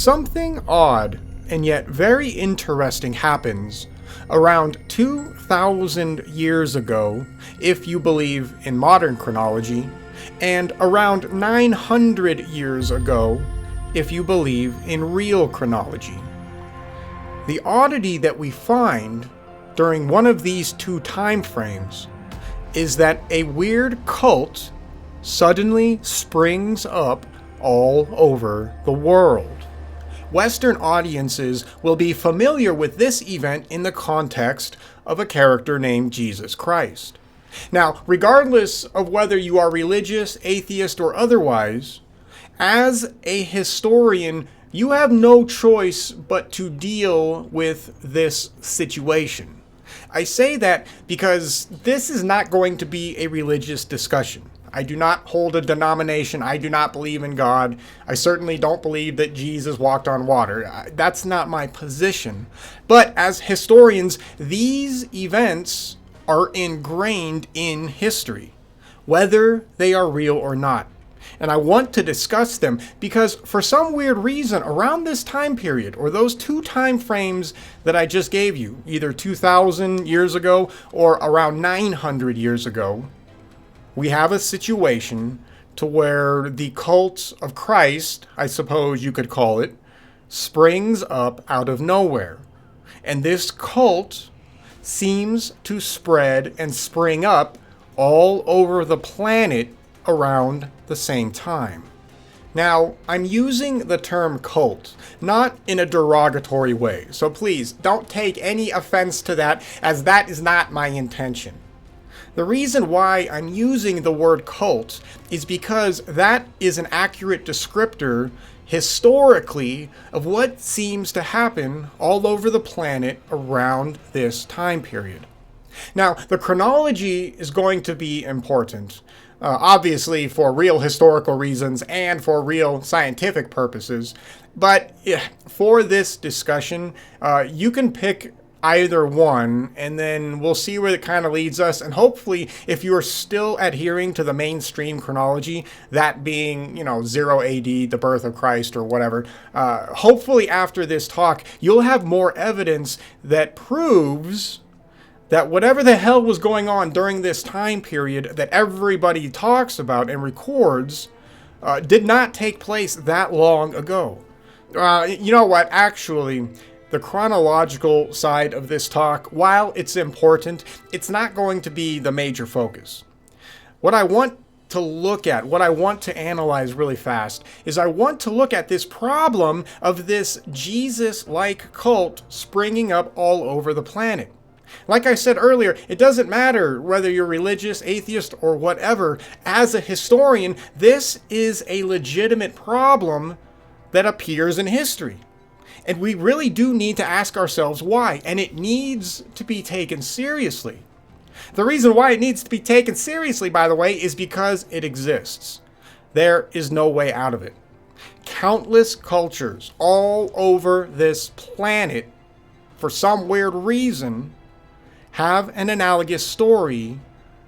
Something odd and yet very interesting happens around 2,000 years ago, if you believe in modern chronology, and around 900 years ago, if you believe in real chronology. The oddity that we find during one of these two time frames is that a weird cult suddenly springs up all over the world. Western audiences will be familiar with this event in the context of a character named Jesus Christ. Now, regardless of whether you are religious, atheist, or otherwise, as a historian, you have no choice but to deal with this situation. I say that because this is not going to be a religious discussion. I do not hold a denomination. I do not believe in God. I certainly don't believe that Jesus walked on water. That's not my position. But as historians, these events are ingrained in history, whether they are real or not. And I want to discuss them because for some weird reason around this time period, or those two time frames that I just gave you, either 2,000 years ago or around 900 years ago, we have a situation to where the cult of Christ, I suppose you could call it, springs up out of nowhere. And this cult seems to spread and spring up all over the planet around the same time. Now, I'm using the term cult, not in a derogatory way, so please don't take any offense to that, as that is not my intention. The reason why I'm using the word cult is because that is an accurate descriptor historically of what seems to happen all over the planet around this time period. Now, the chronology is going to be important, obviously for real historical reasons and for real scientific purposes, but for this discussion, you can pick either one, and then we'll see where it kind of leads us. And hopefully, if you are still adhering to the mainstream chronology, that being, 0 AD, the birth of Christ or whatever, hopefully after this talk, you'll have more evidence that proves that whatever the hell was going on during this time period that everybody talks about and records did not take place that long ago. You know what? Actually, the chronological side of this talk, while it's important, it's not going to be the major focus. What I want to look at, what I want to analyze really fast, is I want to look at this problem of this Jesus-like cult springing up all over the planet. Like I said earlier, it doesn't matter whether you're religious, atheist, or whatever. As a historian, this is a legitimate problem that appears in history. And we really do need to ask ourselves why, and it needs to be taken seriously. The reason why it needs to be taken seriously, by the way, is because it exists. There is no way out of it. Countless cultures all over this planet, for some weird reason, have an analogous story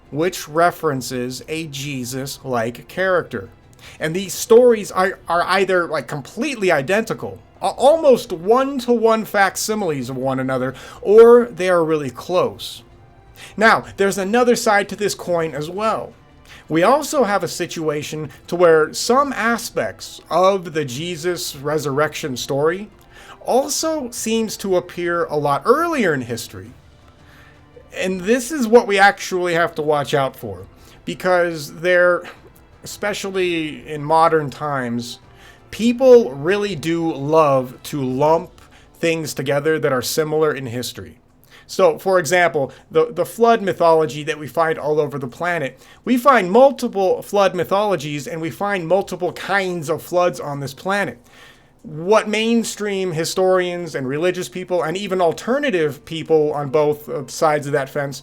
which references a Jesus-like character. And these stories are either completely identical, almost one-to-one facsimiles of one another, or they are really close. Now, there's another side to this coin as well. We also have a situation to where some aspects of the Jesus resurrection story also seems to appear a lot earlier in history. And this is what we actually have to watch out for, because especially in modern times, people really do love to lump things together that are similar in history. So, for example, the flood mythology that we find all over the planet, we find multiple flood mythologies and we find multiple kinds of floods on this planet. What mainstream historians and religious people and even alternative people on both sides of that fence,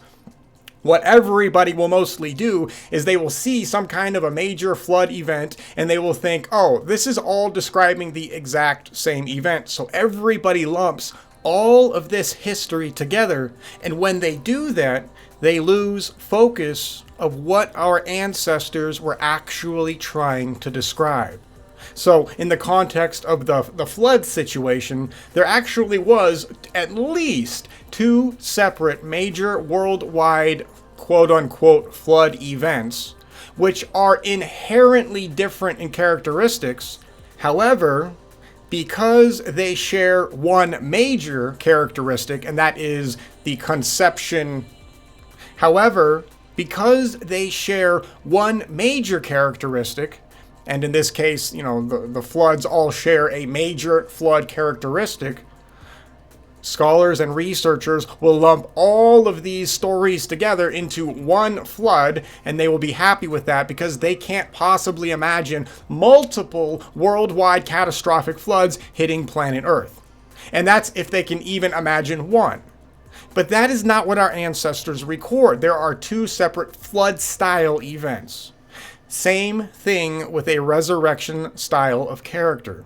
what everybody will mostly do is they will see some kind of a major flood event and they will think, oh, this is all describing the exact same event. So everybody lumps all of this history together. And when they do that, they lose focus of what our ancestors were actually trying to describe. So, in the context of the flood situation, there actually was at least two separate major worldwide quote unquote flood events, which are inherently different in characteristics. However, because they share one major characteristic, and that is the conception. However, because they share one major characteristic, and in this case, the floods all share a major flood characteristic, scholars and researchers will lump all of these stories together into one flood, and they will be happy with that because they can't possibly imagine multiple worldwide catastrophic floods hitting planet Earth. And that's if they can even imagine one. But that is not what our ancestors record. There are two separate flood-style events. Same thing with a resurrection style of character.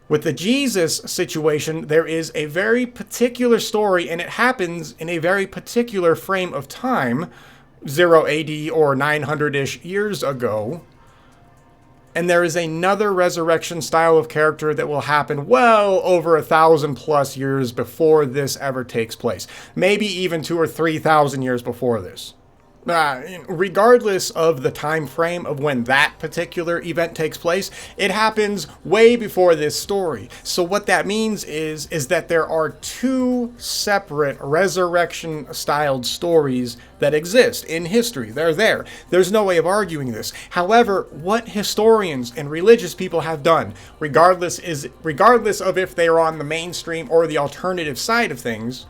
With the Jesus situation, there is a very particular story, and it happens in a very particular frame of time, 0 AD or 900-ish years ago. And there is another resurrection style of character that will happen well over 1,000+ years before this ever takes place. Maybe even 2,000 or 3,000 years before this. Regardless of the time frame of when that particular event takes place, it happens way before this story. So what that means is that there are two separate resurrection-styled stories that exist in history. They're there. There's no way of arguing this. However, what historians and religious people have done, regardless of if they are on the mainstream or the alternative side of things,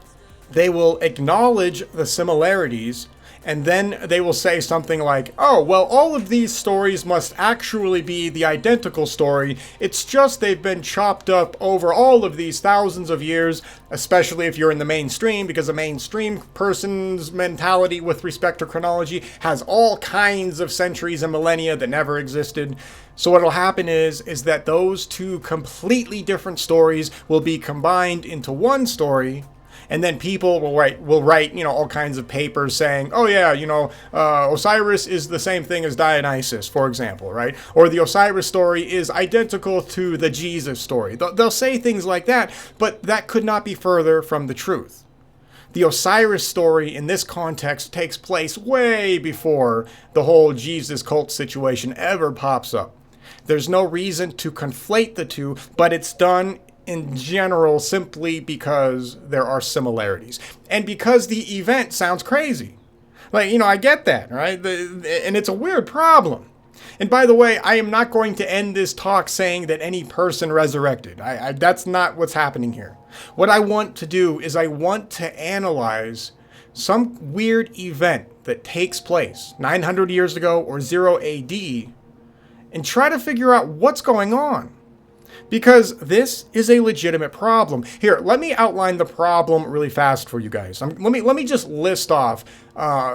they will acknowledge the similarities. And then they will say something like, oh, well, all of these stories must actually be the identical story. It's just they've been chopped up over all of these thousands of years, especially if you're in the mainstream, because a mainstream person's mentality with respect to chronology has all kinds of centuries and millennia that never existed. So what will happen is that those two completely different stories will be combined into one story. And then people will write, all kinds of papers saying, oh yeah, Osiris is the same thing as Dionysus, for example, right? Or the Osiris story is identical to the Jesus story. They'll say things like that, but that could not be further from the truth. The Osiris story in this context takes place way before the whole Jesus cult situation ever pops up. There's no reason to conflate the two, but it's done in general simply because there are similarities and because the event sounds crazy. I get that, right? And it's a weird problem. And by the way, I am not going to end this talk saying that any person resurrected. That's not what's happening here. What I want to do is I want to analyze some weird event that takes place 900 years ago or 0 AD and try to figure out what's going on. Because this is a legitimate problem. Here, let me outline the problem really fast for you guys. Let me just list off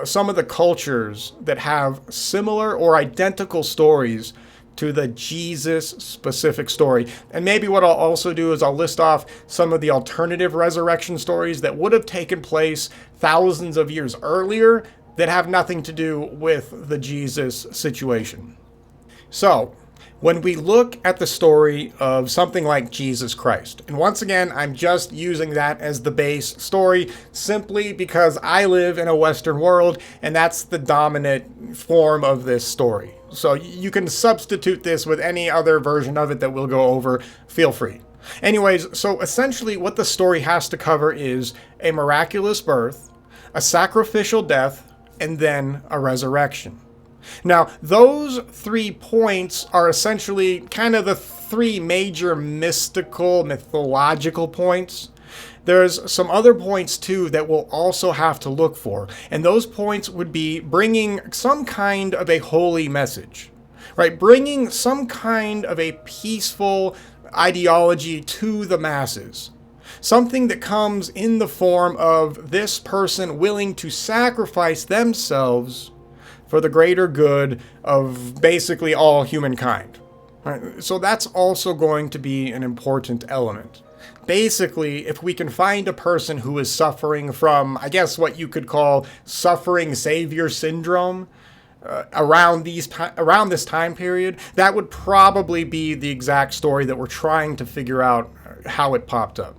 some of the cultures that have similar or identical stories to the Jesus-specific story. And maybe what I'll also do is I'll list off some of the alternative resurrection stories that would have taken place thousands of years earlier that have nothing to do with the Jesus situation. So, when we look at the story of something like Jesus Christ, and once again, I'm just using that as the base story simply because I live in a Western world and that's the dominant form of this story. So you can substitute this with any other version of it that we'll go over, feel free. Anyways, so essentially what the story has to cover is a miraculous birth, a sacrificial death, and then a resurrection. Now, those 3 points are essentially kind of the 3 major mythological points. There's some other points too that we'll also have to look for, and those points would be bringing some kind of a holy message, right? Bringing some kind of a peaceful ideology to the masses. Something that comes in the form of this person willing to sacrifice themselves for the greater good of basically all humankind. Right? So that's also going to be an important element. Basically, if we can find a person who is suffering from, I guess what you could call suffering savior syndrome, around this time period, that would probably be the exact story that we're trying to figure out how it popped up.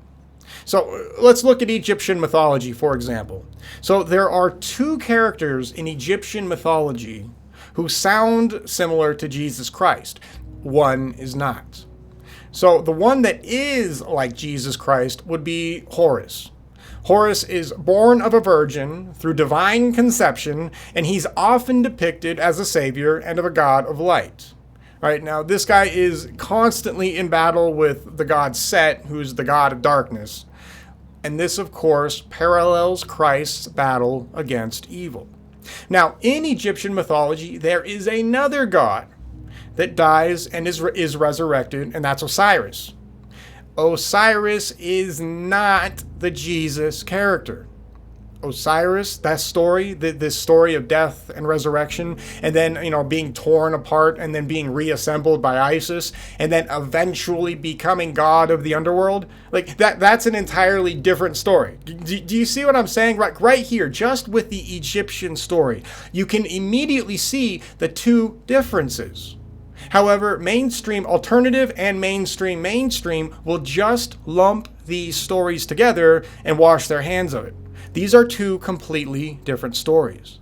So let's look at Egyptian mythology, for example. So there are two characters in Egyptian mythology who sound similar to Jesus Christ. One is not. So the one that is like Jesus Christ would be Horus. Horus is born of a virgin through divine conception, and he's often depicted as a savior and of a god of light. Right, now, this guy is constantly in battle with the god Set, who's the god of darkness. And this, of course, parallels Christ's battle against evil. Now, in Egyptian mythology, there is another god that dies and is resurrected, and that's Osiris. Osiris is not the Jesus character. Osiris, that story, this story of death and resurrection, and then, being torn apart and then being reassembled by Isis, and then eventually becoming god of the underworld, like that's an entirely different story. Do you see what I'm saying? Right here, just with the Egyptian story, you can immediately see the two differences. However, mainstream alternative and mainstream will just lump these stories together and wash their hands of it. These are two completely different stories.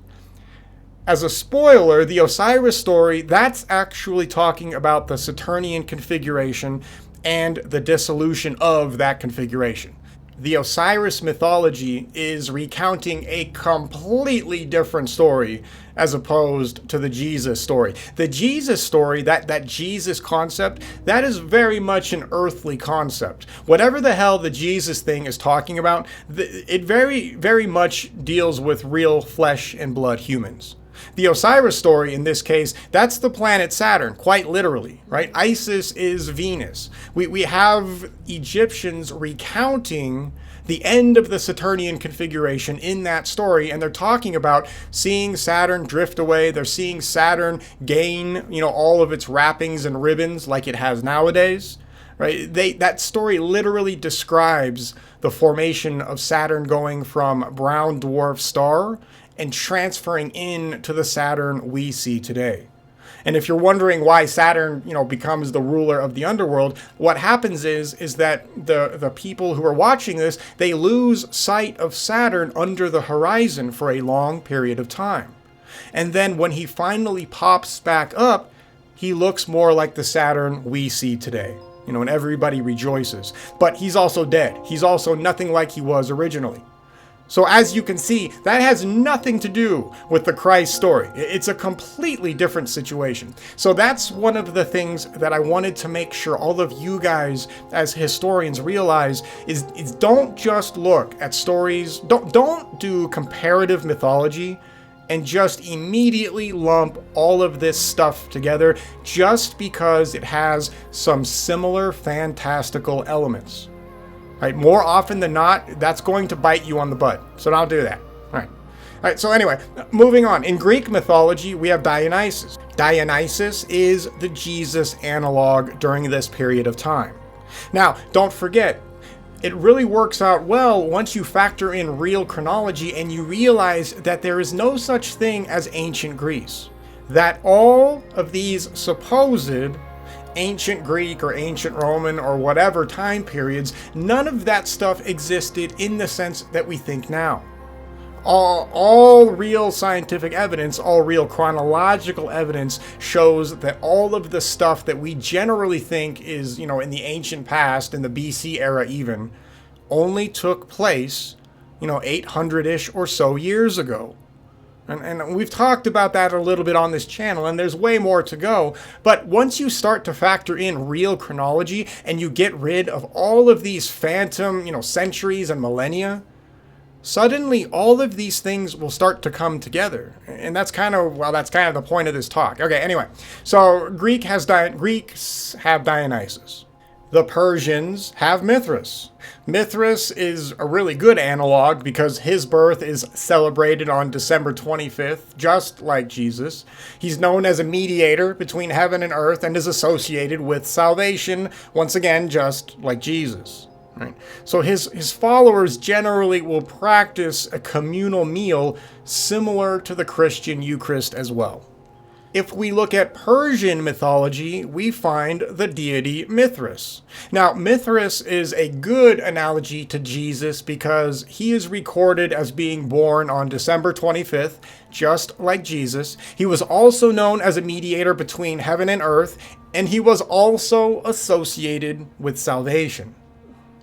As a spoiler, the Osiris story, that's actually talking about the Saturnian configuration and the dissolution of that configuration. The Osiris mythology is recounting a completely different story as opposed to the Jesus story. The Jesus story, that Jesus concept, that is very much an earthly concept. Whatever the hell the Jesus thing is talking about, it very, very much deals with real flesh and blood humans. The Osiris story, in this case, that's the planet Saturn, quite literally, right? Isis is Venus. We have Egyptians recounting the end of the Saturnian configuration in that story, and they're talking about seeing Saturn drift away. They're seeing Saturn gain, all of its wrappings and ribbons like it has nowadays, right? That story literally describes the formation of Saturn going from brown dwarf star and transferring into the Saturn we see today. And if you're wondering why Saturn, becomes the ruler of the underworld, what happens is that the people who are watching this, they lose sight of Saturn under the horizon for a long period of time. And then when he finally pops back up, he looks more like the Saturn we see today. And everybody rejoices. But he's also dead. He's also nothing like he was originally. So as you can see, that has nothing to do with the Christ story. It's a completely different situation. So that's one of the things that I wanted to make sure all of you guys as historians realize is don't just look at stories, don't do comparative mythology and just immediately lump all of this stuff together just because it has some similar fantastical elements. Right, more often than not, that's going to bite you on the butt. So don't do that. All right, so anyway, moving on. In Greek mythology, we have Dionysus. Dionysus is the Jesus analog during this period of time. Now, don't forget, it really works out well once you factor in real chronology and you realize that there is no such thing as ancient Greece. That all of these supposed ancient Greek or ancient Roman or whatever time periods, none of that stuff existed in the sense that we think now. All real scientific evidence, all real chronological evidence shows that all of the stuff that we generally think is, in the ancient past, in the BC era even, only took place, 800-ish or so years ago. And we've talked about that a little bit on this channel, and there's way more to go. But once you start to factor in real chronology and you get rid of all of these phantom, centuries and millennia, suddenly all of these things will start to come together. And that's kind of the point of this talk. Okay, anyway. So Greeks have Dionysus. The Persians have Mithras. Mithras is a really good analog because his birth is celebrated on December 25th, just like Jesus. He's known as a mediator between heaven and earth and is associated with salvation, once again, just like Jesus. Right? So his followers generally will practice a communal meal similar to the Christian Eucharist as well. If we look at Persian mythology, we find the deity Mithras. Now, Mithras is a good analogy to Jesus because he is recorded as being born on December 25th, just like Jesus. He was also known as a mediator between heaven and earth, and he was also associated with salvation.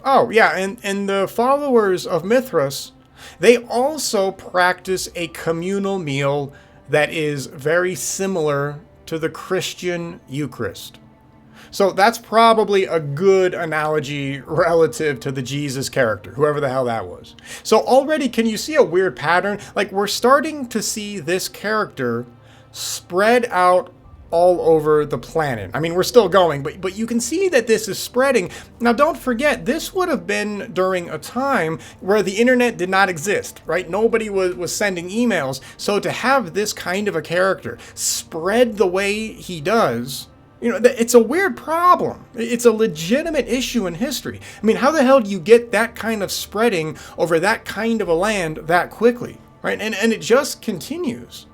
Oh, yeah, and the followers of Mithras, they also practice a communal meal that is very similar to the Christian Eucharist. So that's probably a good analogy relative to the Jesus character, whoever the hell that was. So already, can you see a weird pattern? Like, we're starting to see this character spread out all over the planet. I mean, we're still going, but you can see that this is spreading. Now, don't forget, this would have been during a time where the internet did not exist, right? Nobody was sending emails. So to have this kind of a character spread the way he does, it's a weird problem. It's a legitimate issue in history. I mean, how the hell do you get that kind of spreading over that kind of a land that quickly, right? And it just continues.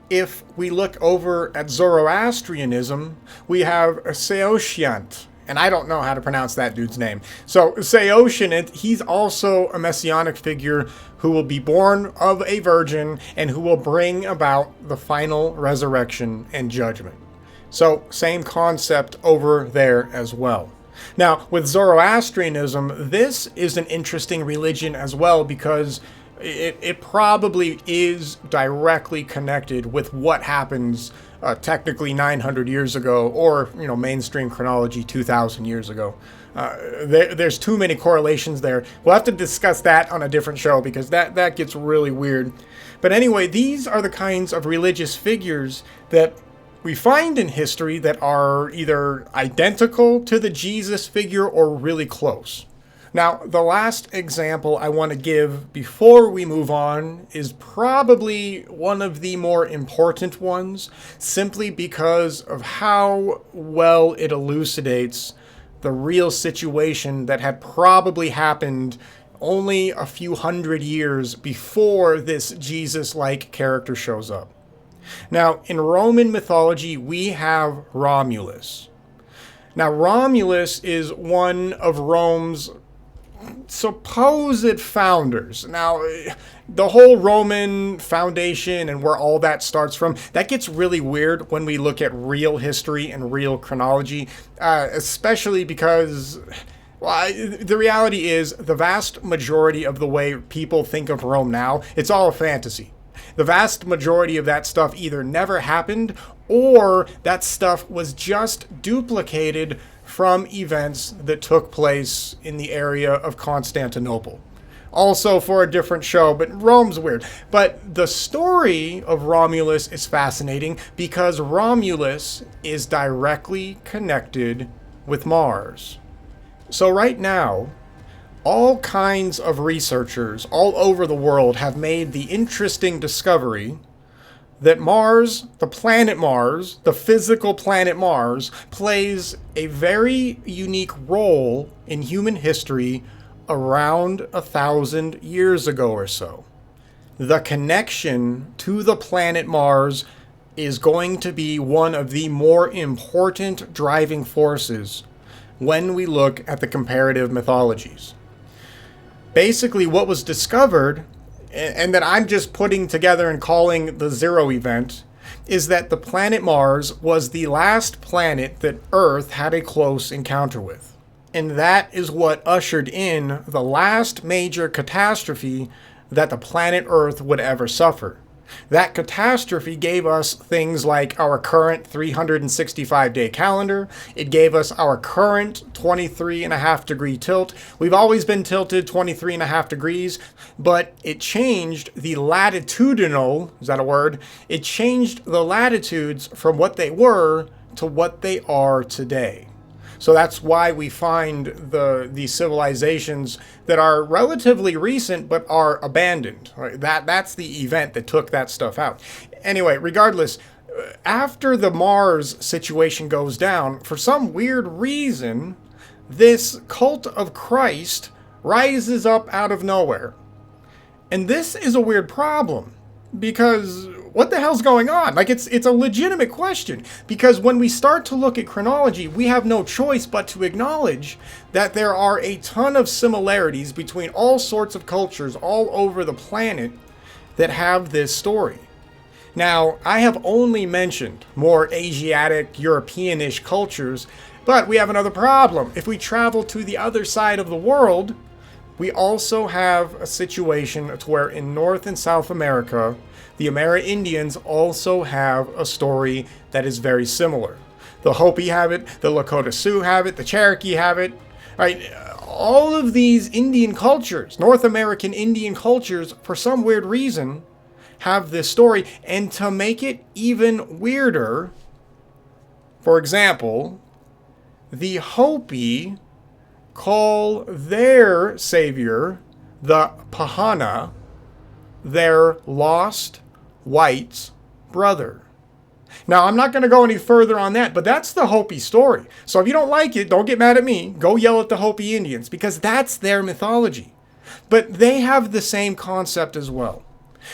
If we look over at Zoroastrianism, we have Saoshyant, and I don't know how to pronounce that dude's name. So Saoshyant, he's also a messianic figure who will be born of a virgin and who will bring about the final resurrection and judgment. So same concept over there as well. Now, with Zoroastrianism, this is an interesting religion as well because it probably is directly connected with what happens technically 900 years ago, or mainstream chronology 2,000 years ago. There's too many correlations there. We'll have to discuss that on a different show because that gets really weird. But anyway, these are the kinds of religious figures that we find in history that are either identical to the Jesus figure or really close. Now, the last example I want to give before we move on is probably one of the more important ones, simply because of how well it elucidates the real situation that had probably happened only a few hundred years before this Jesus-like character shows up. Now, in Roman mythology, we have Romulus. Now, Romulus is one of Rome's supposed founders. Now, the whole Roman foundation and where all that starts from, that gets really weird when we look at real history and real chronology, especially because, well, the reality is the vast majority of the way people think of Rome now, it's all a fantasy. The vast majority of that stuff either never happened or that stuff was just duplicated from events that took place in the area of Constantinople. Also for a different show, but Rome's weird. But the story of Romulus is fascinating because Romulus is directly connected with Mars. So right now, all kinds of researchers all over the world have made the interesting discovery that Mars, the planet Mars, the physical planet Mars, plays a very unique role in human history around 1,000 years ago or so. The connection to the planet Mars is going to be one of the more important driving forces when we look at the comparative mythologies. Basically, what was discovered, and that I'm just putting together and calling the Zero event, is that the planet Mars was the last planet that Earth had a close encounter with. And that is what ushered in the last major catastrophe that the planet Earth would ever suffer. That catastrophe gave us things like our current 365-day calendar. It gave us our current 23.5 degree tilt. We've always been tilted 23.5 degrees, but it changed the latitudinal, is that a word? It changed the latitudes from what they were to what they are today. So that's why we find these civilizations that are relatively recent but are abandoned. Right? That's the event that took that stuff out. Anyway, regardless, after the Mars situation goes down, for some weird reason, this cult of Christ rises up out of nowhere. And this is a weird problem, because what the hell's going on? Like, it's a legitimate question, because when we start to look at chronology, we have no choice but to acknowledge that there are a ton of similarities between all sorts of cultures all over the planet that have this story. Now, I have only mentioned more Asiatic, European-ish cultures, but we have another problem. If we travel to the other side of the world, we also have a situation to where in North and South America, the Amerindians also have a story that is very similar. The Hopi have it, the Lakota Sioux have it, the Cherokee have it, right? All of these Indian cultures, North American Indian cultures, for some weird reason, have this story. And to make it even weirder, for example, the Hopi call their savior, the Pahana, their lost white's brother. Now, I'm not going to go any further on that, but that's the Hopi story. So if you don't like it, don't get mad at me. Go yell at the Hopi Indians, because that's their mythology. But they have the same concept as well.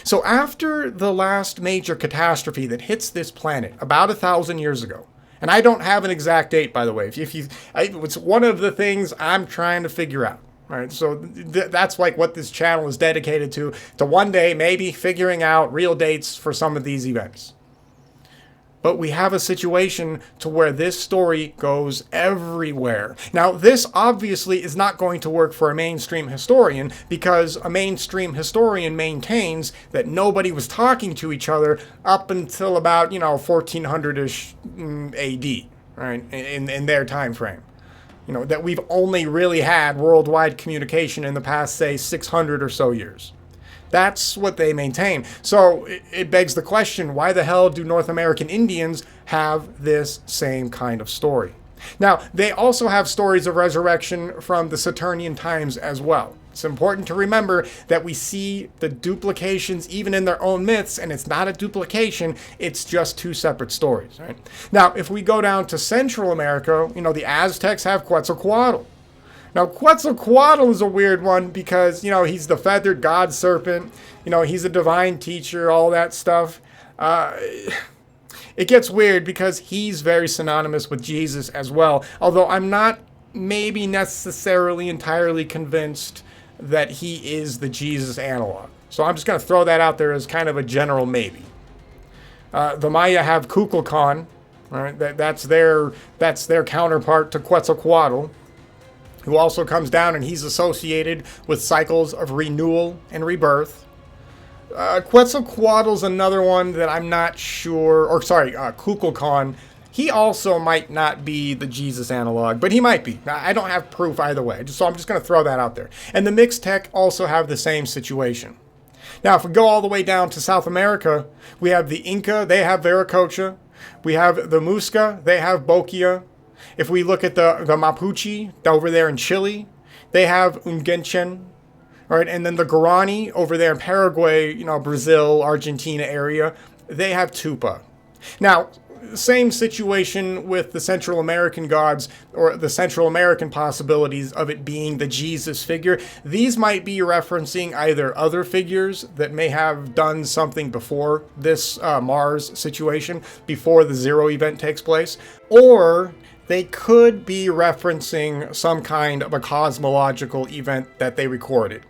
So after the last major catastrophe that hits this planet about 1,000 years ago, and I don't have an exact date, by the way. It's one of the things I'm trying to figure out. Right? So that's like what this channel is dedicated to one day maybe figuring out real dates for some of these events. But we have a situation to where this story goes everywhere. Now, this obviously is not going to work for a mainstream historian, because a mainstream historian maintains that nobody was talking to each other up until about, 1400-ish AD, right? In their time frame. That we've only really had worldwide communication in the past, say, 600 or so years. That's what they maintain. So it begs the question, why the hell do North American Indians have this same kind of story? Now, they also have stories of resurrection from the Saturnian times as well. It's important to remember that we see the duplications even in their own myths, and it's not a duplication, it's just two separate stories, right? Now, if we go down to Central America, the Aztecs have Quetzalcoatl. Now, Quetzalcoatl is a weird one because, he's the feathered god serpent. He's a divine teacher, all that stuff. It gets weird because he's very synonymous with Jesus as well. Although I'm not maybe necessarily entirely convinced that he is the Jesus analog. So I'm just going to throw that out there as kind of a general maybe. The Maya have Kukulkan. Right? That's their counterpart to Quetzalcoatl, who also comes down, and he's associated with cycles of renewal and rebirth. Quetzalcoatl's another one that I'm not sure, Kukulkan. He also might not be the Jesus analog, but he might be. I don't have proof either way, so I'm just going to throw that out there. And the Mixtec also have the same situation. Now, if we go all the way down to South America, we have the Inca, they have Viracocha. We have the Muisca, they have Boquia. If we look at the Mapuche over there in Chile, they have Ungenchen, right? And then the Guarani over there in Paraguay, Brazil, Argentina area, they have Tupa. Now, same situation with the Central American gods, or the Central American possibilities of it being the Jesus figure. These might be referencing either other figures that may have done something before this Mars situation, before the Zero event takes place, or they could be referencing some kind of a cosmological event that they recorded.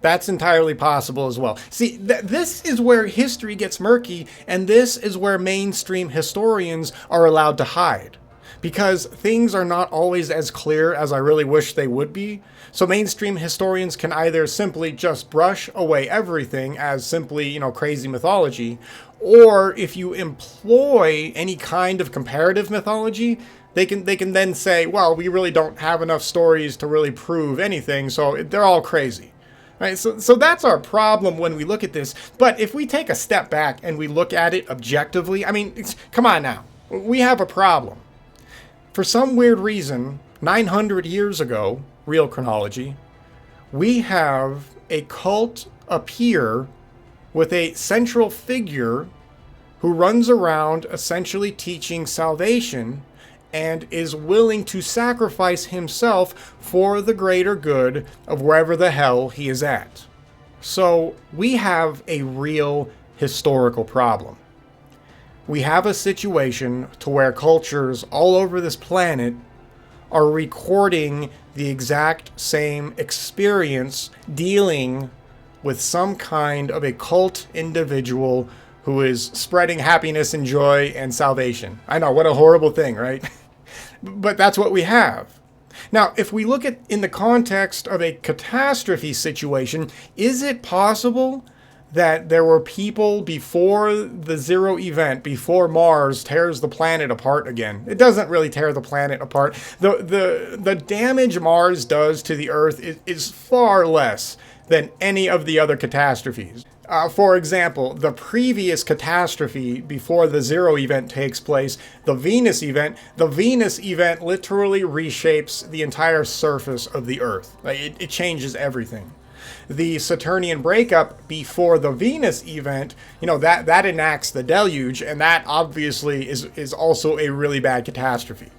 That's entirely possible as well. See, this is where history gets murky, and this is where mainstream historians are allowed to hide. Because things are not always as clear as I really wish they would be. So mainstream historians can either simply just brush away everything as simply, crazy mythology, or if you employ any kind of comparative mythology, they can then say, well, we really don't have enough stories to really prove anything, so they're all crazy. Right? So that's our problem when we look at this. But if we take a step back and we look at it objectively, come on now. We have a problem. For some weird reason, 900 years ago, real chronology, we have a cult appear with a central figure who runs around essentially teaching salvation and is willing to sacrifice himself for the greater good of wherever the hell he is at. So we have a real historical problem. We have a situation to where cultures all over this planet are recording the exact same experience dealing with some kind of a cult individual who is spreading happiness and joy and salvation. I know, what a horrible thing, right? But that's what we have. Now, if we look at in the context of a catastrophe situation, is it possible that there were people before the zero event, before Mars tears the planet apart again? It doesn't really tear the planet apart. The damage Mars does to the Earth is far less than any of the other catastrophes. For example, the previous catastrophe before the zero event takes place, the Venus event literally reshapes the entire surface of the Earth. It changes everything. The Saturnian breakup before the Venus event, that enacts the deluge, and that obviously is also a really bad catastrophe.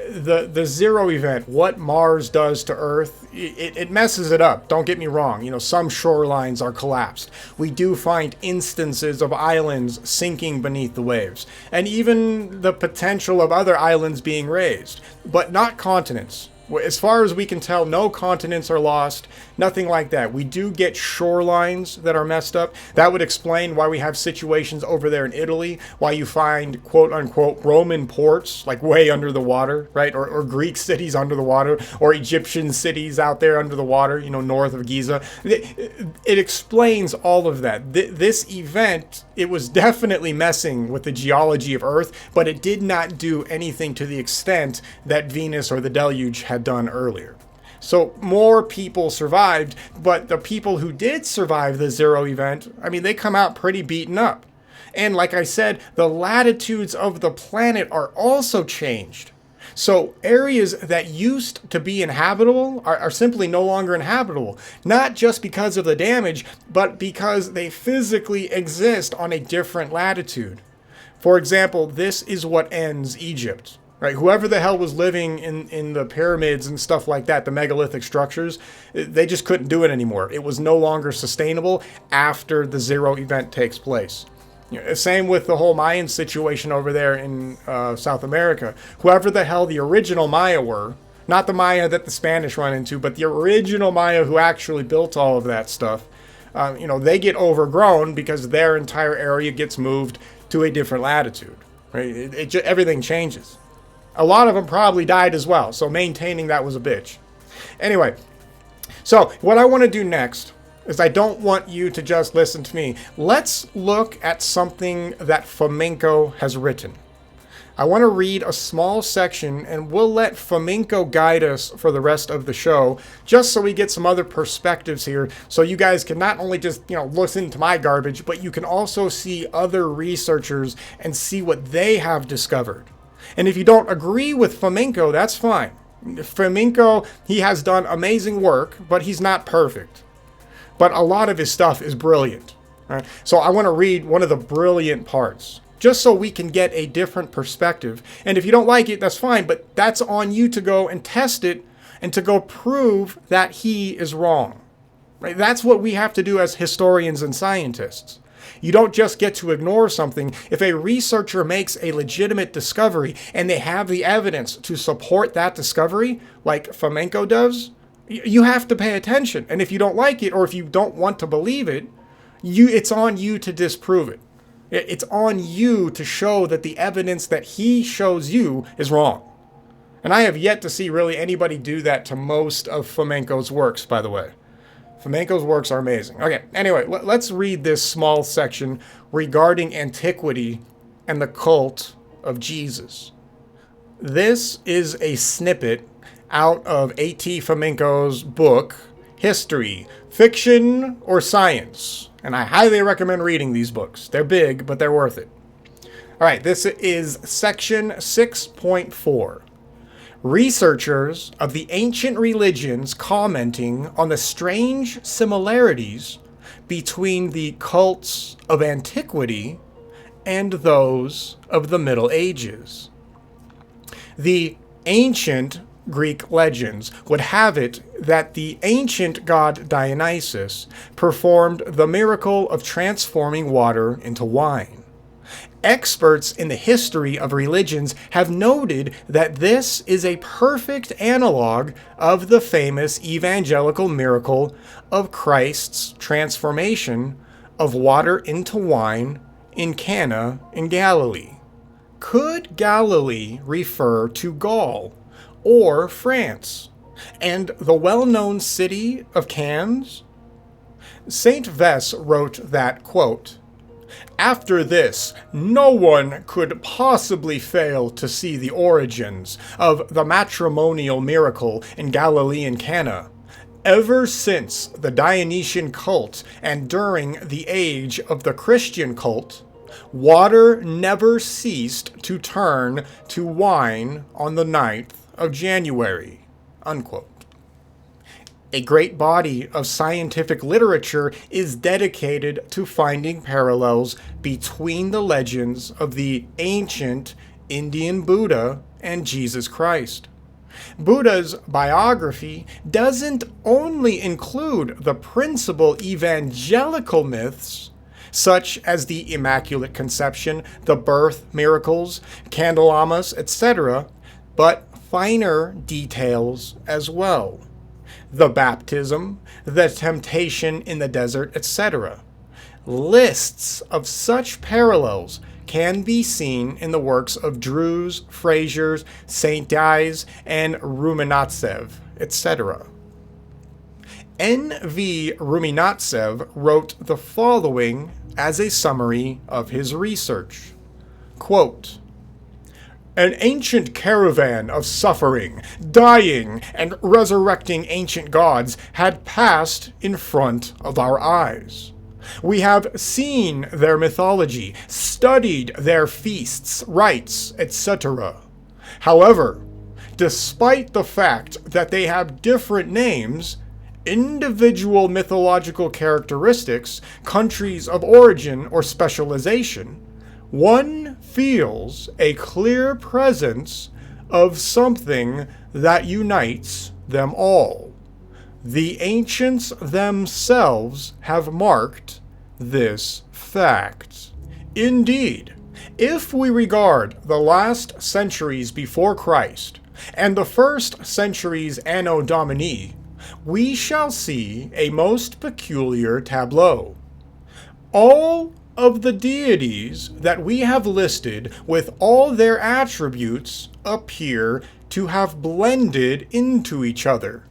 The zero event, what Mars does to Earth, it messes it up. Don't get me wrong. Some shorelines are collapsed. We do find instances of islands sinking beneath the waves, and even the potential of other islands being raised, but not continents. As far as we can tell, no continents are lost, nothing like that. We do get shorelines that are messed up. That would explain why we have situations over there in Italy, why you find quote-unquote Roman ports, like way under the water, right? Or Greek cities under the water, or Egyptian cities out there under the water, north of Giza. It explains all of that. This event, it was definitely messing with the geology of Earth, but it did not do anything to the extent that Venus or the deluge had done earlier. So more people survived, but the people who did survive the zero event, they come out pretty beaten up. And like I said, the latitudes of the planet are also changed. So areas that used to be inhabitable are simply no longer inhabitable, not just because of the damage, but because they physically exist on a different latitude. For example, this is what ends Egypt. Right, whoever the hell was living in the pyramids and stuff like that, the megalithic structures, they just couldn't do it anymore. It was no longer sustainable after the zero event takes place. Same with the whole Mayan situation over there in South America. Whoever the hell the original Maya were, not the Maya that the Spanish run into, but the original Maya who actually built all of that stuff, they get overgrown because their entire area gets moved to a different latitude. Right? Everything changes. A lot of them probably died as well, so maintaining that was a bitch. Anyway, so what I want to do next is I don't want you to just listen to me. Let's look at something that Fomenko has written. I want to read a small section, and we'll let Fomenko guide us for the rest of the show, just so we get some other perspectives here, so you guys can not only just, listen to my garbage, but you can also see other researchers and see what they have discovered. And if you don't agree with Fomenko, that's fine. Fomenko, he has done amazing work, but he's not perfect. But a lot of his stuff is brilliant. Right? So I want to read one of the brilliant parts, just so we can get a different perspective. And if you don't like it, that's fine, but that's on you to go and test it and to go prove that he is wrong. Right? That's what we have to do as historians and scientists. You don't just get to ignore something. If a researcher makes a legitimate discovery and they have the evidence to support that discovery, like Fomenko does, you have to pay attention. And if you don't like it, or if you don't want to believe it, it's on you to disprove it. It's on you to show that the evidence that he shows you is wrong. And I have yet to see really anybody do that to most of Fomenko's works, by the way. Fomenko's works are amazing. Okay, anyway, let's read this small section regarding antiquity and the cult of Jesus. This is a snippet out of A.T. Fomenko's book, History, Fiction, or Science. And I highly recommend reading these books. They're big, but they're worth it. All right, this is section 6.4. Researchers of the ancient religions commenting on the strange similarities between the cults of antiquity and those of the Middle Ages. The ancient Greek legends would have it that the ancient god Dionysus performed the miracle of transforming water into wine. Experts in the history of religions have noted that this is a perfect analog of the famous evangelical miracle of Christ's transformation of water into wine in Cana in Galilee. Could Galilee refer to Gaul or France and the well-known city of Cannes? St. Vess wrote that, quote, "After this, no one could possibly fail to see the origins of the matrimonial miracle in Galilean Cana. Ever since the Dionysian cult and during the age of the Christian cult, water never ceased to turn to wine on the 9th of January." Unquote. A great body of scientific literature is dedicated to finding parallels between the legends of the ancient Indian Buddha and Jesus Christ. Buddha's biography doesn't only include the principal evangelical myths, such as the Immaculate Conception, the birth miracles, Candlemas, etc., but finer details as well. The baptism, the temptation in the desert, etc. Lists of such parallels can be seen in the works of Drews, Fraser, St. Dies, and Rumiantsev, etc. N.V. Rumiantsev wrote the following as a summary of his research. Quote, "An ancient caravan of suffering, dying, and resurrecting ancient gods had passed in front of our eyes. We have seen their mythology, studied their feasts, rites, etc. However, despite the fact that they have different names, individual mythological characteristics, countries of origin, or specialization, one feels a clear presence of something that unites them all. The ancients themselves have marked this fact. Indeed, if we regard the last centuries before Christ and the first centuries Anno Domini, we shall see a most peculiar tableau. All of the deities that we have listed with all their attributes appear to have blended into each other,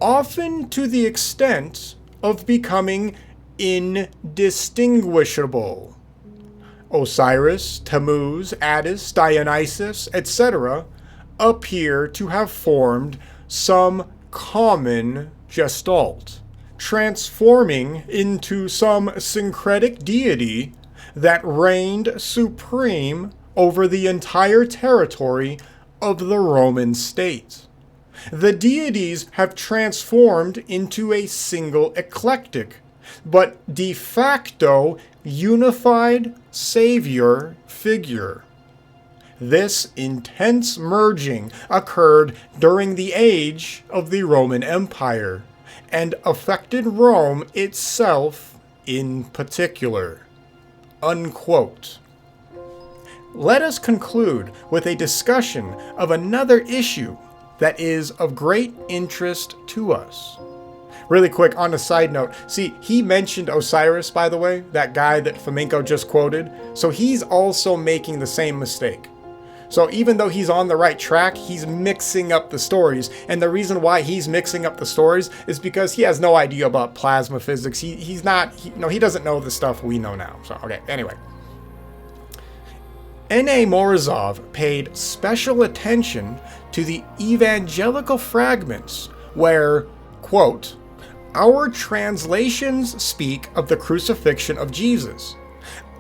often to the extent of becoming indistinguishable. Osiris, Tammuz, Attis, Dionysus, etc. appear to have formed some common gestalt, transforming into some syncretic deity that reigned supreme over the entire territory of the Roman state. The deities have transformed into a single eclectic, but de facto unified savior figure. This intense merging occurred during the age of the Roman Empire, and affected Rome itself in particular." Unquote. Let us conclude with a discussion of another issue that is of great interest to us. Really quick, on a side note, see, he mentioned Osiris, by the way, that guy that Fomenko just quoted, so he's also making the same mistake. So even though he's on the right track, he's mixing up the stories. And the reason why he's mixing up the stories is because he has no idea about plasma physics. He doesn't know the stuff we know now. So, okay, anyway. N.A. Morozov paid special attention to the evangelical fragments where, quote, "Our translations speak of the crucifixion of Jesus.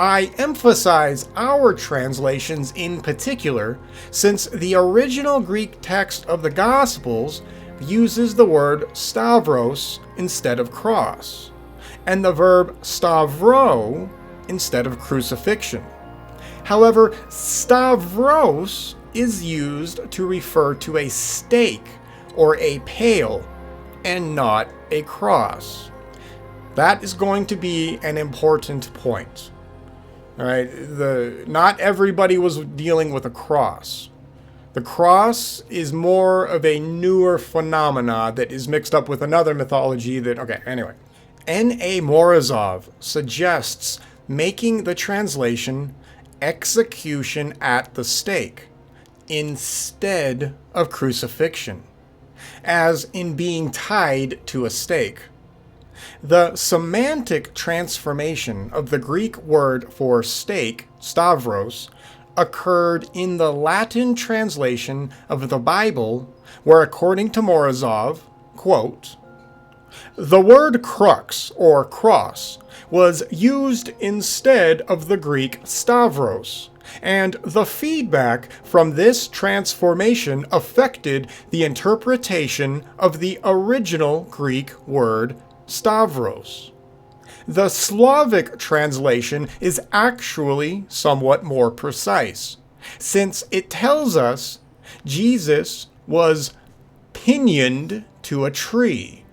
I emphasize our translations in particular, since the original Greek text of the Gospels uses the word stavros instead of cross, and the verb stavro instead of crucifixion. However, stavros is used to refer to a stake or a pale and not a cross. That is going to be an important point. All right, not everybody was dealing with a cross. The cross is more of a newer phenomena that is mixed up with another mythology that, okay, anyway. N.A. Morozov suggests making the translation execution at the stake instead of crucifixion, as in being tied to a stake. The semantic transformation of the Greek word for stake, stavros, occurred in the Latin translation of the Bible, where, according to Morozov, quote, the word crux, or cross, was used instead of the Greek stavros, and the feedback from this transformation affected the interpretation of the original Greek word stavros. The Slavic translation is actually somewhat more precise, since it tells us Jesus was pinioned to a tree.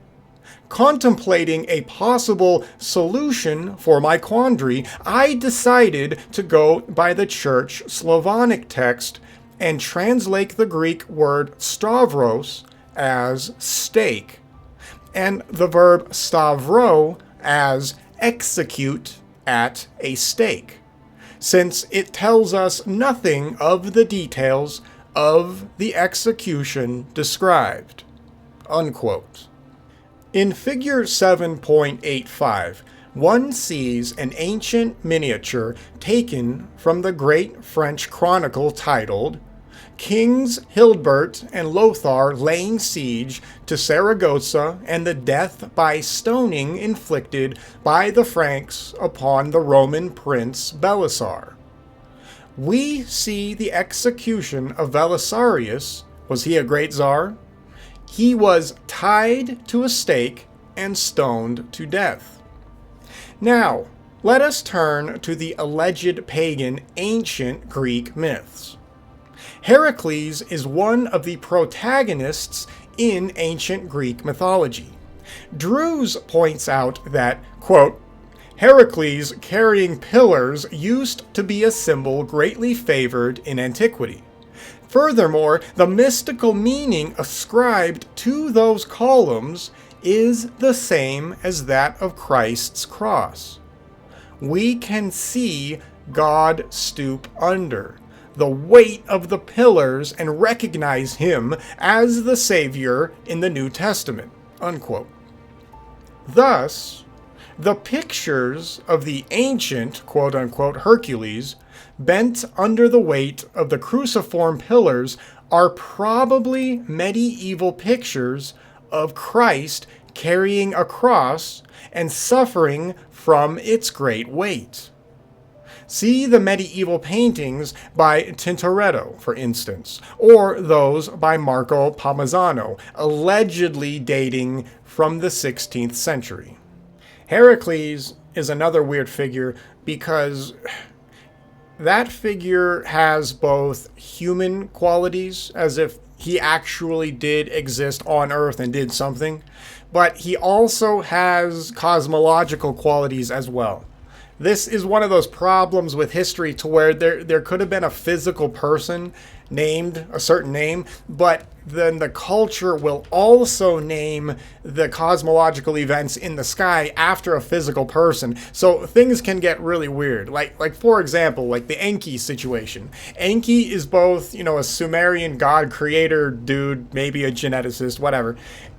Contemplating a possible solution for my quandary, I decided to go by the Church Slavonic text and translate the Greek word stavros as stake, and the verb stavro as execute at a stake, since it tells us nothing of the details of the execution described. Unquote. In figure 7.85, one sees an ancient miniature taken from the great French chronicle titled Kings Hildebert and Lothar laying siege to Saragossa and the death by stoning inflicted by the Franks upon the Roman prince Belisar. We see the execution of Belisarius. Was he a great czar? He was tied to a stake and stoned to death. Now, let us turn to the alleged pagan ancient Greek myths. Heracles is one of the protagonists in ancient Greek mythology. Drews points out that, quote, Heracles carrying pillars used to be a symbol greatly favored in antiquity. Furthermore, the mystical meaning ascribed to those columns is the same as that of Christ's cross. We can see God stoop under the weight of the pillars and recognize him as the Savior in the New Testament. Unquote. Thus, the pictures of the ancient, quote-unquote, Hercules bent under the weight of the cruciform pillars are probably medieval pictures of Christ carrying a cross and suffering from its great weight. See the medieval paintings by Tintoretto, for instance, or those by Marco Palmisano, allegedly dating from the 16th century. Heracles is another weird figure because that figure has both human qualities, as if he actually did exist on Earth and did something, but he also has cosmological qualities as well. This is one of those problems with history to where there could have been a physical person named a certain name, but then the culture will also name the cosmological events in the sky after a physical person. So things can get really weird. Like for example, like the Enki situation. Enki is both, a Sumerian god creator dude, maybe a geneticist, whatever,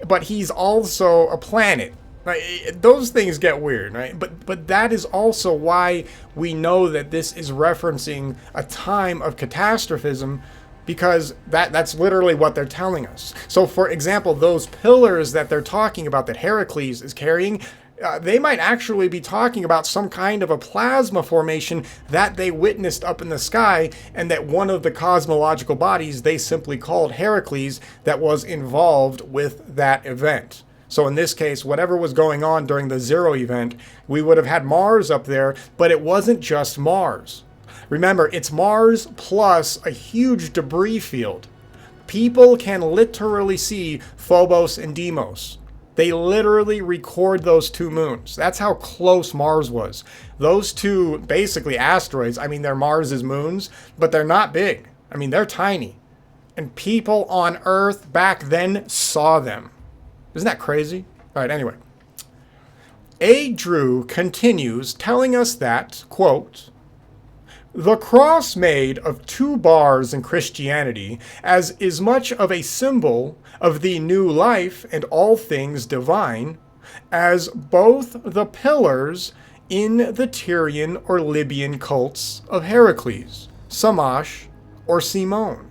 but he's also a planet. Right? Those things get weird, right? But that is also why we know that this is referencing a time of catastrophism, because that's literally what they're telling us. So, for example, those pillars that they're talking about that Heracles is carrying, they might actually be talking about some kind of a plasma formation that they witnessed up in the sky, and that one of the cosmological bodies they simply called Heracles that was involved with that event. So in this case, whatever was going on during the Zero event, we would have had Mars up there, but it wasn't just Mars. Remember, it's Mars plus a huge debris field. People can literally see Phobos and Deimos. They literally record those two moons. That's how close Mars was. Those two, basically asteroids, I mean, they're Mars's moons, but they're not big. I mean, they're tiny. And people on Earth back then saw them. Isn't that crazy? All right, anyway. A. Drew continues telling us that, quote, the cross made of two bars in Christianity as is much of a symbol of the new life and all things divine as both the pillars in the Tyrian or Libyan cults of Heracles, Samash, or Simon.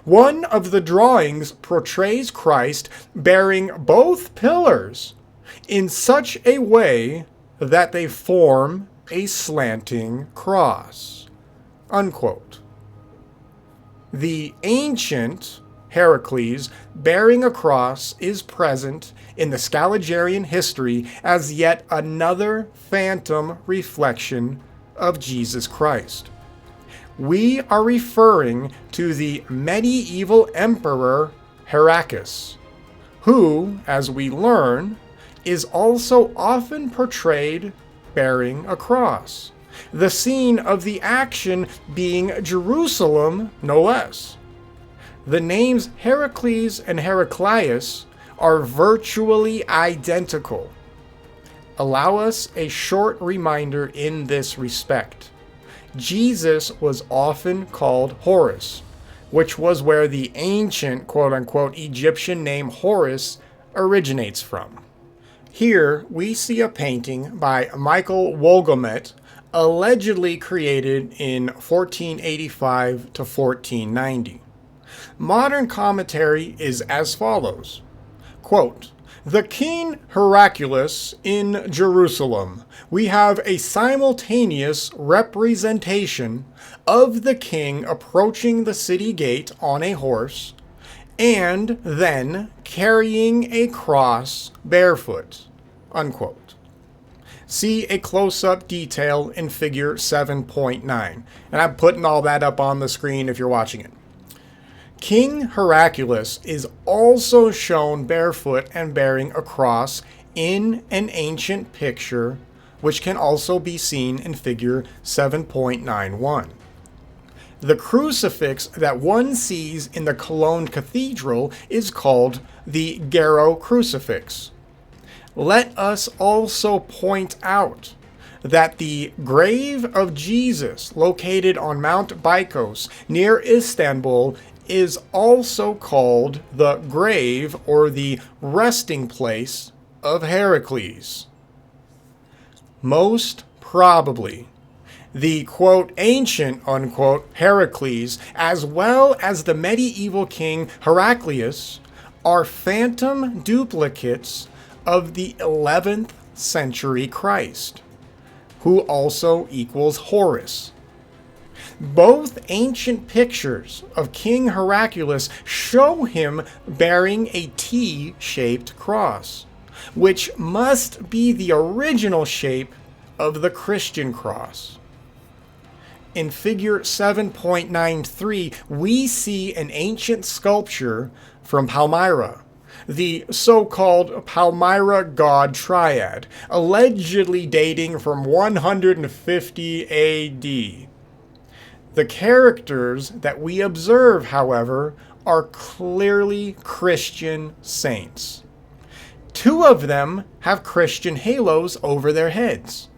One of the drawings portrays Christ bearing both pillars in such a way that they form a slanting cross. Unquote. The ancient Heracles bearing a cross is present in the Scaligerian history as yet another phantom reflection of Jesus Christ. We are referring to the medieval emperor Heraclius, who, as we learn, is also often portrayed bearing a cross. The scene of the action being Jerusalem, no less. The names Heracles and Heraclius are virtually identical. Allow us a short reminder in this respect. Jesus was often called Horus, which was where the ancient quote-unquote Egyptian name Horus originates from. Here we see a painting by Michael Wohlgemuth, allegedly created in 1485 to 1490. Modern commentary is as follows, quote, the King Heraclius in Jerusalem. We have a simultaneous representation of the king approaching the city gate on a horse and then carrying a cross barefoot, unquote. See a close-up detail in figure 7.9. And I'm putting all that up on the screen if you're watching it. King Heraclius is also shown barefoot and bearing a cross in an ancient picture, which can also be seen in figure 7.91. The crucifix that one sees in the Cologne Cathedral is called the Garo crucifix. Let us also point out that the grave of Jesus, located on Mount Bykos near Istanbul, is also called the grave or the resting place of Heracles. Most probably, the quote ancient unquote Heracles, as well as the medieval king Heraclius, are phantom duplicates of the 11th century Christ, who also equals Horus. Both ancient pictures of King Heraclius show him bearing a T-shaped cross, which must be the original shape of the Christian cross. In figure 7.93, we see an ancient sculpture from Palmyra, the so-called Palmyra god triad, allegedly dating from 150 AD. The characters that we observe, however, are clearly Christian saints. Two of them have Christian halos over their heads.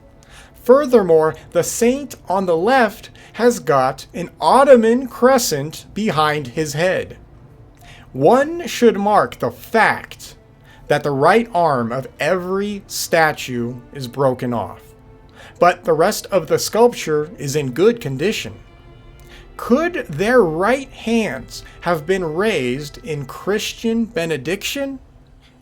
Furthermore, the saint on the left has got an Ottoman crescent behind his head. One should mark the fact that the right arm of every statue is broken off, but the rest of the sculpture is in good condition. Could their right hands have been raised in Christian benediction?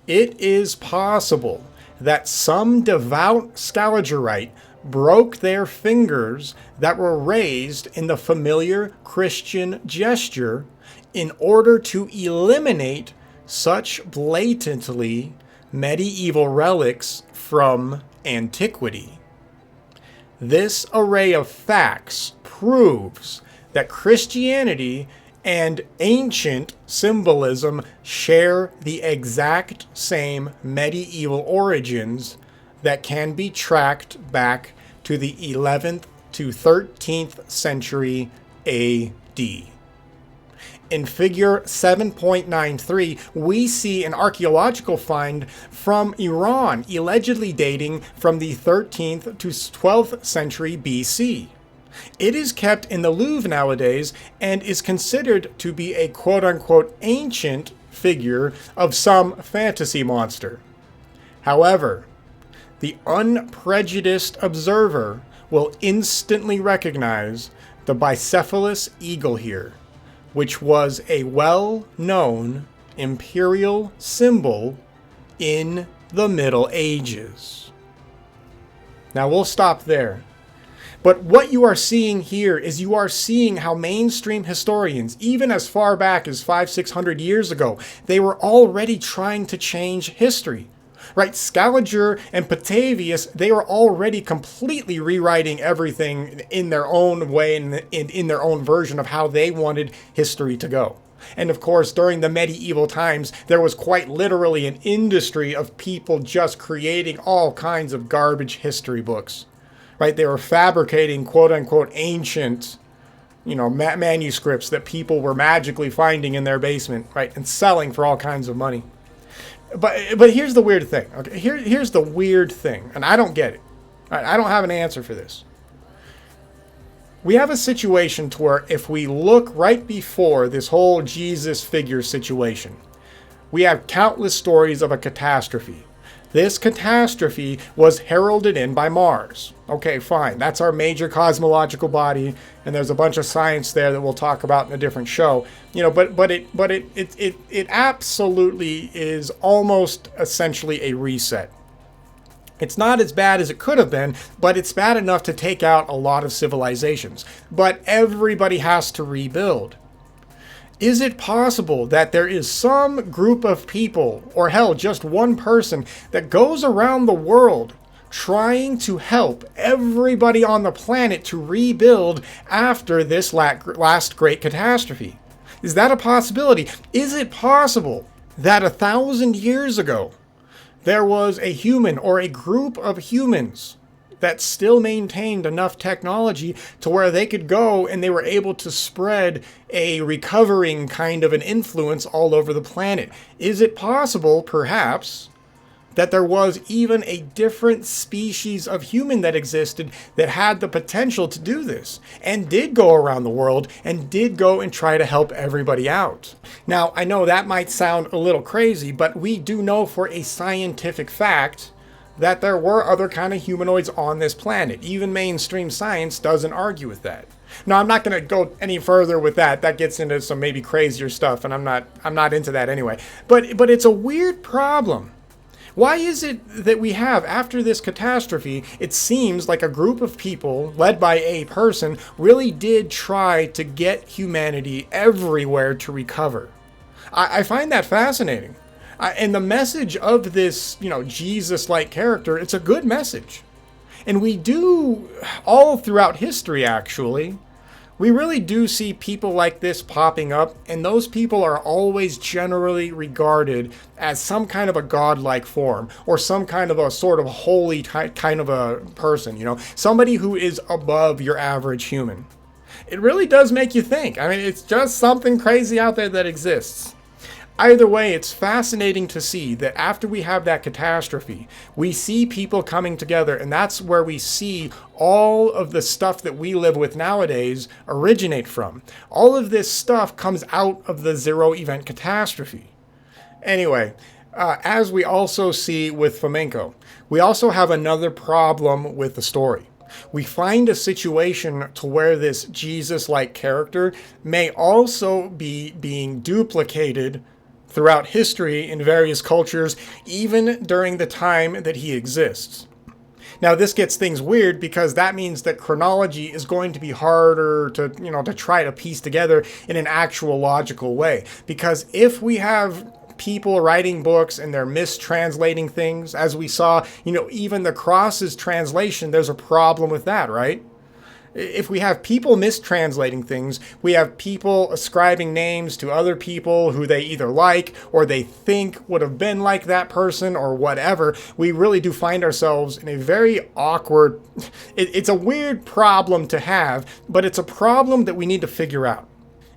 It is possible that some devout Scaligerite broke their fingers that were raised in the familiar Christian gesture in order to eliminate such blatantly medieval relics from antiquity. This array of facts proves that Christianity and ancient symbolism share the exact same medieval origins that can be tracked back to the 11th to 13th century AD. In figure 7.93, we see an archaeological find from Iran, allegedly dating from the 13th to 12th century BC. It is kept in the Louvre nowadays and is considered to be a quote-unquote ancient figure of some fantasy monster. However, the unprejudiced observer will instantly recognize the bicephalous eagle here, which was a well-known imperial symbol in the Middle Ages. Now we'll stop there. But what you are seeing here is you are seeing how mainstream historians, even as far back as 500-600 years ago, they were already trying to change history. Right? Scaliger and Petavius, they were already completely rewriting everything in their own way and in their own version of how they wanted history to go. And of course, during the medieval times, there was quite literally an industry of people just creating all kinds of garbage history books. Right? They were fabricating quote-unquote ancient, manuscripts that people were magically finding in their basement, right? And selling for all kinds of money. But here's the weird thing. Okay, here's the weird thing, and I don't get it. I don't have an answer for this. We have a situation to where if we look right before this whole Jesus figure situation, we have countless stories of a catastrophe. This catastrophe was heralded in by Mars. Okay, fine. That's our major cosmological body, and there's a bunch of science there that we'll talk about in a different show. But it absolutely is almost essentially a reset. It's not as bad as it could have been, but it's bad enough to take out a lot of civilizations. But everybody has to rebuild. Is it possible that there is some group of people, or hell, just one person, that goes around the world trying to help everybody on the planet to rebuild after this last great catastrophe? Is that a possibility? Is it possible that 1,000 years ago there was a human or a group of humans that still maintained enough technology to where they could go and they were able to spread a recovering kind of an influence all over the planet? Is it possible, perhaps, that there was even a different species of human that existed that had the potential to do this and did go around the world and did go and try to help everybody out? Now, I know that might sound a little crazy, but we do know for a scientific fact that there were other kind of humanoids on this planet. Even mainstream science doesn't argue with that. Now, I'm not going to go any further with that. That gets into some maybe crazier stuff, and I'm not into that anyway. But it's a weird problem. Why is it that we have, after this catastrophe, it seems like a group of people, led by a person, really did try to get humanity everywhere to recover? I find that fascinating. And the message of this, Jesus-like character, it's a good message. And we do, all throughout history, actually, we really do see people like this popping up, and those people are always generally regarded as some kind of a godlike form, or some kind of a sort of holy kind of a person, somebody who is above your average human. It really does make you think. I mean, it's just something crazy out there that exists. Either way, it's fascinating to see that after we have that catastrophe, we see people coming together, and that's where we see all of the stuff that we live with nowadays originate from. All of this stuff comes out of the zero-event catastrophe. Anyway, as we also see with flamenco, we also have another problem with the story. We find a situation to where this Jesus-like character may also be being duplicated throughout history in various cultures, even during the time that he exists. Now, this gets things weird because that means that chronology is going to be harder to try to piece together in an actual logical way. Because if we have people writing books and they're mistranslating things, as we saw, even the Cross's translation, there's a problem with that, right? If we have people mistranslating things, we have people ascribing names to other people who they either like or they think would have been like that person or whatever, we really do find ourselves in a very awkward, it's a weird problem to have, but it's a problem that we need to figure out.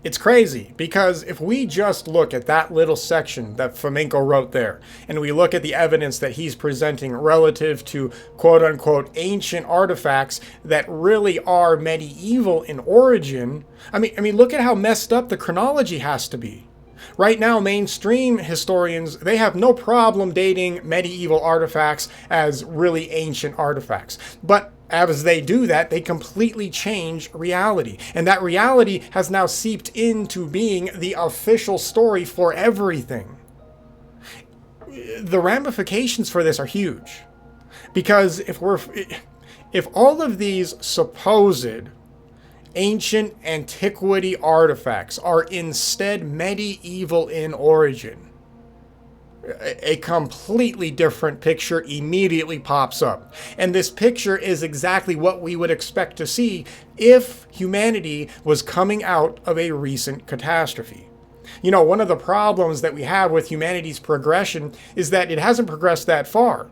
It's crazy because if we just look at that little section that Flamenco wrote there, and we look at the evidence that he's presenting relative to quote unquote ancient artifacts that really are medieval in origin, I mean, look at how messed up the chronology has to be. Right now, mainstream historians, they have no problem dating medieval artifacts as really ancient artifacts. But as they do that, they completely change reality. And that reality has now seeped into being the official story for everything. The ramifications for this are huge. Because if all of these supposed ancient antiquity artifacts are instead medieval in origin, a completely different picture immediately pops up. And this picture is exactly what we would expect to see if humanity was coming out of a recent catastrophe. You know, one of the problems that we have with humanity's progression is that it hasn't progressed that far.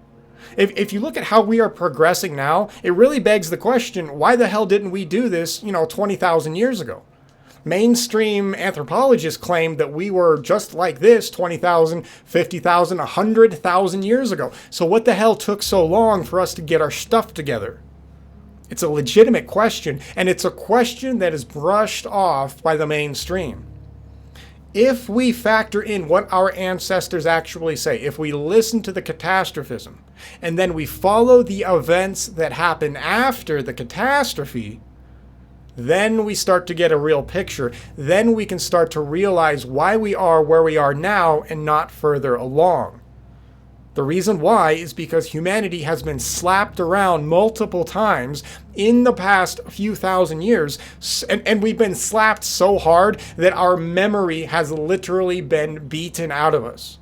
If you look at how we are progressing now, it really begs the question, why the hell didn't we do this, 20,000 years ago? Mainstream anthropologists claim that we were just like this 20,000, 50,000, 100,000 years ago. So what the hell took so long for us to get our stuff together? It's a legitimate question, and it's a question that is brushed off by the mainstream. If we factor in what our ancestors actually say, if we listen to the catastrophism, and then we follow the events that happen after the catastrophe, then we start to get a real picture. Then we can start to realize why we are where we are now and not further along. The reason why is because humanity has been slapped around multiple times in the past few thousand years, and we've been slapped so hard that our memory has literally been beaten out of us.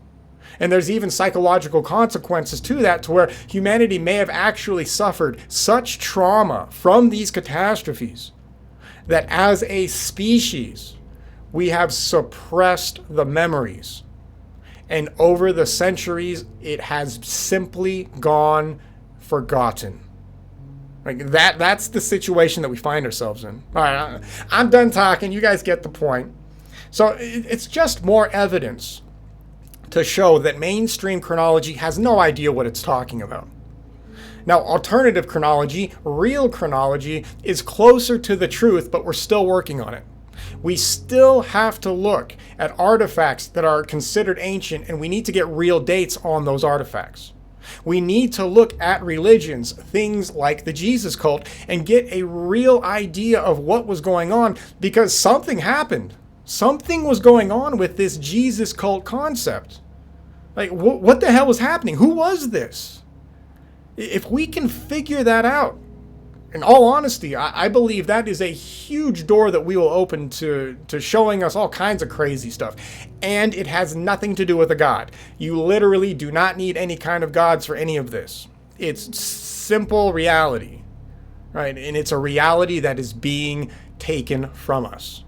And there's even psychological consequences to that, to where humanity may have actually suffered such trauma from these catastrophes that as a species, we have suppressed the memories. And over the centuries, it has simply gone forgotten. Like that's the situation that we find ourselves in. All right, I'm done talking. You guys get the point. So it's just more evidence to show that mainstream chronology has no idea what it's talking about. Now, alternative chronology, real chronology, is closer to the truth, but we're still working on it. We still have to look at artifacts that are considered ancient, and we need to get real dates on those artifacts. We need to look at religions, things like the Jesus cult, and get a real idea of what was going on, because something happened. Something was going on with this Jesus cult concept. Like, what the hell was happening? Who was this? If we can figure that out, in all honesty, I believe that is a huge door that we will open to showing us all kinds of crazy stuff. And it has nothing to do with a god. You literally do not need any kind of gods for any of this. It's simple reality, right? And it's a reality that is being taken from us.